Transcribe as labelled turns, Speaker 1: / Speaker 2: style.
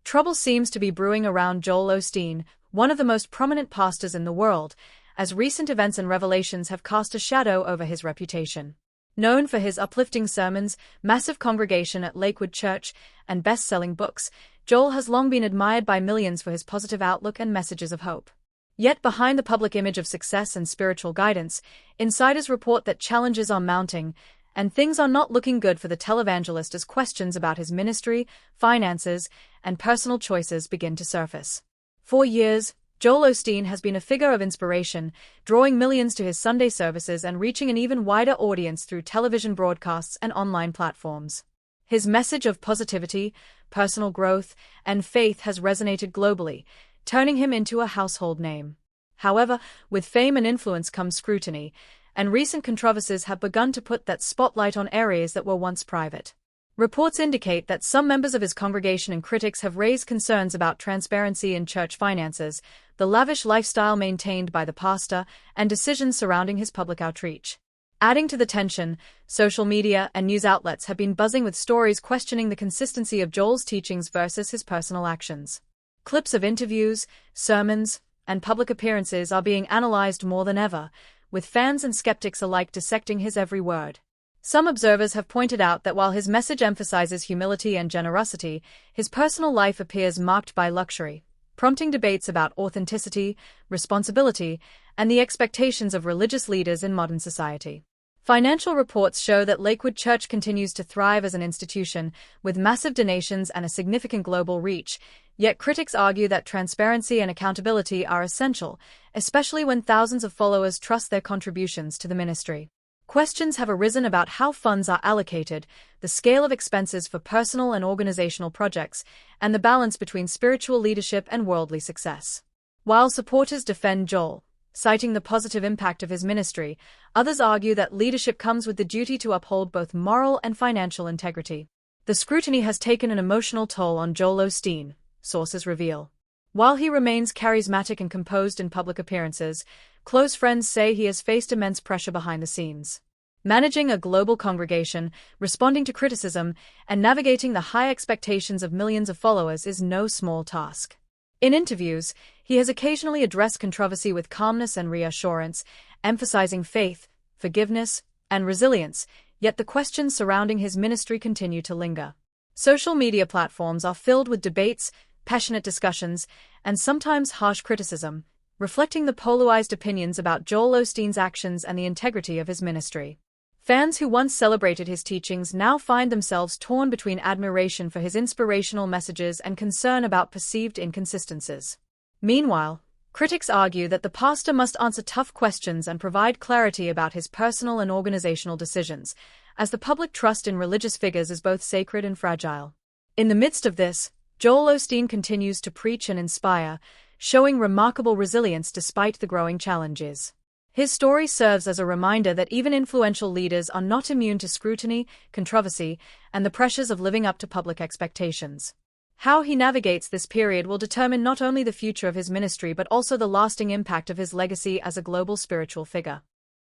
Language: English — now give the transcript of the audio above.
Speaker 1: Trouble seems to be brewing around Joel Osteen, one of the most prominent pastors in the world, as recent events and revelations have cast a shadow over his reputation. Known for his uplifting sermons, massive congregation at Lakewood Church, and best-selling books, Joel has long been admired by millions for his positive outlook and messages of hope. Yet behind the public image of success and spiritual guidance, insiders report that challenges are mounting, and things are not looking good for the televangelist as questions about his ministry, finances, and personal choices begin to surface. For years, Joel Osteen has been a figure of inspiration, drawing millions to his Sunday services and reaching an even wider audience through television broadcasts and online platforms. His message of positivity, personal growth, and faith has resonated globally, turning him into a household name. However, with fame and influence comes scrutiny, and recent controversies have begun to put that spotlight on areas that were once private. Reports indicate that some members of his congregation and critics have raised concerns about transparency in church finances, the lavish lifestyle maintained by the pastor, and decisions surrounding his public outreach. Adding to the tension, social media and news outlets have been buzzing with stories questioning the consistency of Joel's teachings versus his personal actions. Clips of interviews, sermons, and public appearances are being analyzed more than ever, with fans and skeptics alike dissecting his every word. Some observers have pointed out that while his message emphasizes humility and generosity, his personal life appears marked by luxury, prompting debates about authenticity, responsibility, and the expectations of religious leaders in modern society. Financial reports show that Lakewood Church continues to thrive as an institution, with massive donations and a significant global reach, yet critics argue that transparency and accountability are essential, especially when thousands of followers trust their contributions to the ministry. Questions have arisen about how funds are allocated, the scale of expenses for personal and organizational projects, and the balance between spiritual leadership and worldly success. While supporters defend Joel, citing the positive impact of his ministry, others argue that leadership comes with the duty to uphold both moral and financial integrity. The scrutiny has taken an emotional toll on Joel Osteen, sources reveal. While he remains charismatic and composed in public appearances, close friends say he has faced immense pressure behind the scenes. Managing a global congregation, responding to criticism, and navigating the high expectations of millions of followers is no small task. In interviews, he has occasionally addressed controversy with calmness and reassurance, emphasizing faith, forgiveness, and resilience, yet the questions surrounding his ministry continue to linger. Social media platforms are filled with debates, passionate discussions, and sometimes harsh criticism, reflecting the polarized opinions about Joel Osteen's actions and the integrity of his ministry. Fans who once celebrated his teachings now find themselves torn between admiration for his inspirational messages and concern about perceived inconsistencies. Meanwhile, critics argue that the pastor must answer tough questions and provide clarity about his personal and organizational decisions, as the public trust in religious figures is both sacred and fragile. In the midst of this, Joel Osteen continues to preach and inspire, showing remarkable resilience despite the growing challenges. His story serves as a reminder that even influential leaders are not immune to scrutiny, controversy, and the pressures of living up to public expectations. How he navigates this period will determine not only the future of his ministry but also the lasting impact of his legacy as a global spiritual figure.